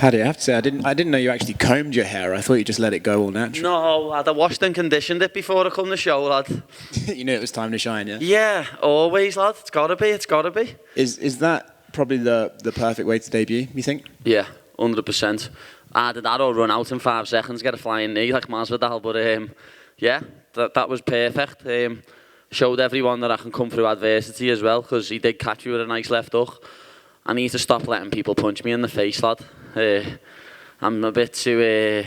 Paddy, I have to say, I didn't know you actually combed your hair. I thought you just let it go all natural. No, lad, I washed and conditioned it before I come to the show, lad. You knew it was time to shine, yeah? Yeah, always, lad. It's gotta be. Is that probably the perfect way to debut, you think? Yeah, 100%. I did that all run out in 5 seconds, get a flying knee like Masvidal, but yeah, that was perfect. Showed everyone that I can come through adversity as well, because he did catch me with a nice left hook. I need to stop letting people punch me in the face, lad. I'm a bit too...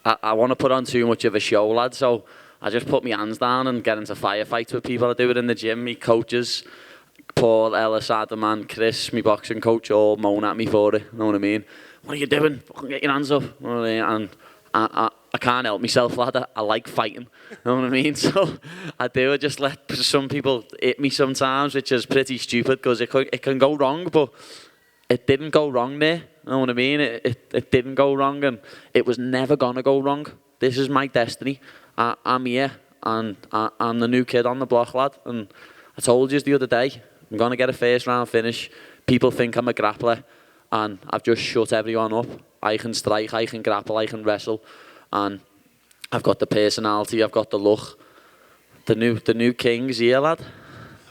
I want to put on too much of a show, lad, so I just put my hands down and get into firefights with people. I do it in the gym. Me coaches, Paul, Ellis, Adam and Chris, my boxing coach, all moan at me for it, you know what I mean? What are you doing? Fucking get your hands up. You know what I mean? And I can't help myself, lad. I like fighting, you know what I mean? So I just let some people hit me sometimes, which is pretty stupid because it can go wrong, but it didn't go wrong there, you know what I mean? It didn't go wrong, and it was never going to go wrong. This is my destiny. I'm here, and I'm the new kid on the block, lad. And I told you the other day, I'm going to get a first round finish. People think I'm a grappler, and I've just shut everyone up. I can strike, I can grapple, I can wrestle, and I've got the personality, I've got the look. The new king's here, lad.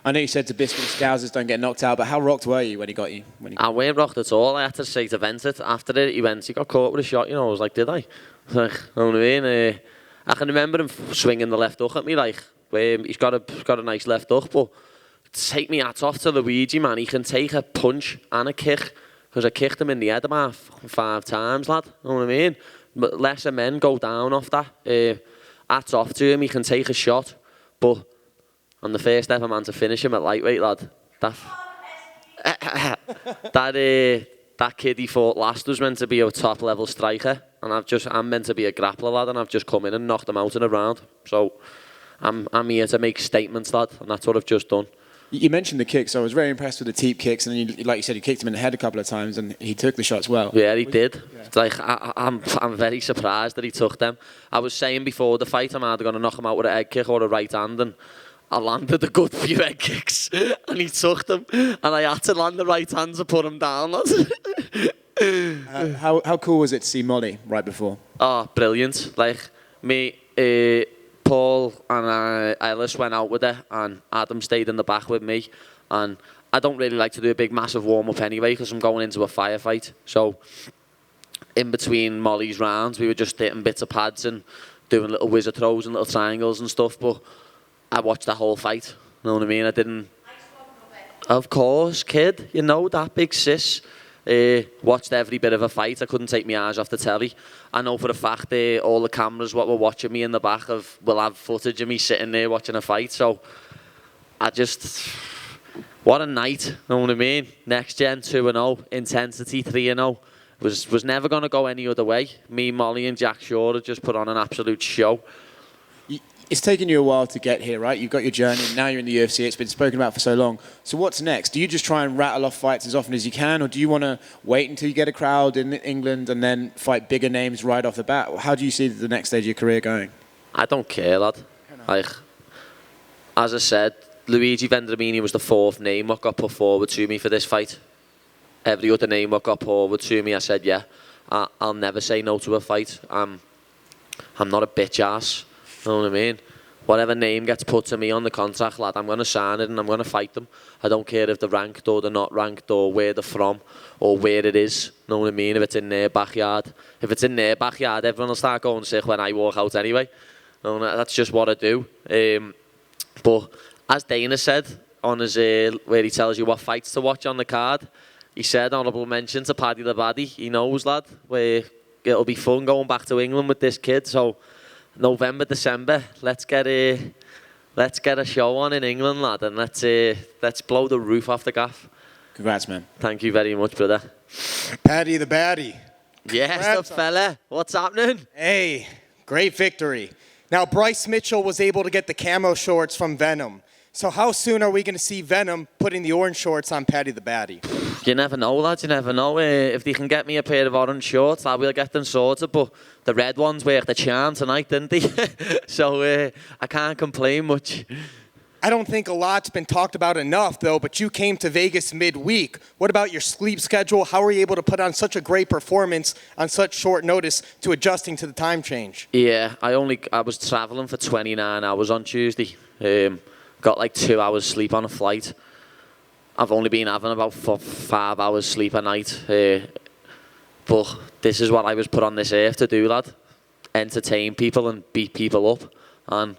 I know you said to Biscuit Scousers don't get knocked out, but how rocked were you when he got you? I weren't rocked at all. I had to say to Vincent after it, he got caught with a shot, you know. I was like, did I? Like, you know what I mean? I can remember him swinging the left hook at me, like, he's got a nice left hook, but take me hats off to Luigi, man. He can take a punch and a kick, because I kicked him in the head about 5 times, lad. You know what I mean? But lesser men go down off that. Hats off to him. He can take a shot, but on the first ever man to finish him at lightweight, lad. That kid he fought last was meant to be a top level striker, and I'm meant to be a grappler, lad, and I've just come in and knocked him out in a round. So I'm here to make statements, lad, and that's what I've just done. You mentioned the kicks. So I was very impressed with the teep kicks, and then like you said, you kicked him in the head a couple of times, and he took the shots well. Yeah, he did. Yeah. Like I'm very surprised that he took them. I was saying before the fight, I'm either going to knock him out with a head kick or a right hand, and I landed a good few head kicks, and he took them, and I had to land the right hand to put him down. How cool was it to see Molly right before? Oh, brilliant! Like me, Paul and Ellis went out with her, and Adam stayed in the back with me. And I don't really like to do a big massive warm up anyway, because I'm going into a firefight. So in between Molly's rounds, we were just hitting bits of pads and doing little wizard throws and little triangles and stuff, but I watched the whole fight, you know what I mean? I didn't... Of course, kid, you know, that big sis. Watched every bit of a fight. I couldn't take my eyes off the telly. I know for a fact all the cameras what were watching me in the back will have footage of me sitting there watching a fight, so what a night, you know what I mean? Next gen 2-0, intensity 3-0. Was never going to go any other way. Me, Molly and Jack Shaw had just put on an absolute show. It's taken you a while to get here, right? You've got your journey, now you're in the UFC, it's been spoken about for so long. So what's next? Do you just try and rattle off fights as often as you can, or do you want to wait until you get a crowd in England and then fight bigger names right off the bat? How do you see the next stage of your career going? I don't care, lad. Like, as I said, Luigi Vendramini was the 4th name what got put forward to me for this fight. Every other name what got put forward to me, I said, yeah, I'll never say no to a fight. I'm not a bitch ass. You know what I mean? Whatever name gets put to me on the contract, lad, I'm going to sign it and I'm going to fight them. I don't care if they're ranked or they're not ranked or where they're from or where it is. You know what I mean? If it's in their backyard. If it's in their backyard, everyone will start going sick when I walk out anyway. You know, that's just what I do. But as Dana said on his where he tells you what fights to watch on the card, he said honourable mention to Paddy the Baddy. He knows, lad, where it'll be fun going back to England with this kid. So November, December, let's get a show on in England, lad, and let's blow the roof off the gaff. Congrats, man. Thank you very much, brother. Paddy the Baddie. Yes, congrats, the fella. What's happening? Hey, great victory. Now, Bryce Mitchell was able to get the camo shorts from Venom. So how soon are we going to see Venom putting the orange shorts on Paddy the Baddie? You never know, lads. You never know. If they can get me a pair of orange shorts, I will get them sorted. But the red ones worked the charm tonight, didn't they? So I can't complain much. I don't think a lot's been talked about enough, though, but you came to Vegas midweek. What about your sleep schedule? How were you able to put on such a great performance on such short notice to adjusting to the time change? Yeah, I was travelling for 29 hours on Tuesday. Got like 2 hours sleep on a flight. I've only been having about 5 hours sleep a night. But this is what I was put on this earth to do, lad. Entertain people and beat people up. And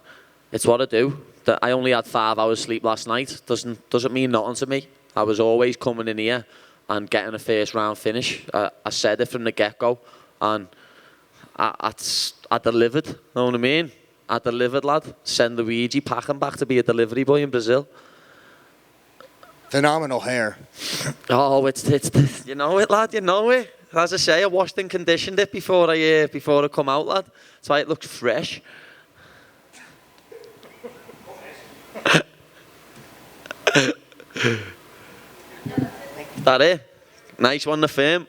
it's what I do. That I only had 5 hours sleep last night doesn't mean nothing to me. I was always coming in here and getting a first round finish. I said it from the get-go, and I delivered. Know what I mean? I delivered, lad. Send Luigi packing back to be a delivery boy in Brazil. Phenomenal hair. Oh, it's you know it, lad. You know it. As I say, I washed and conditioned it before I come out, lad. That's why it looks fresh. That it? Nice one, the firm.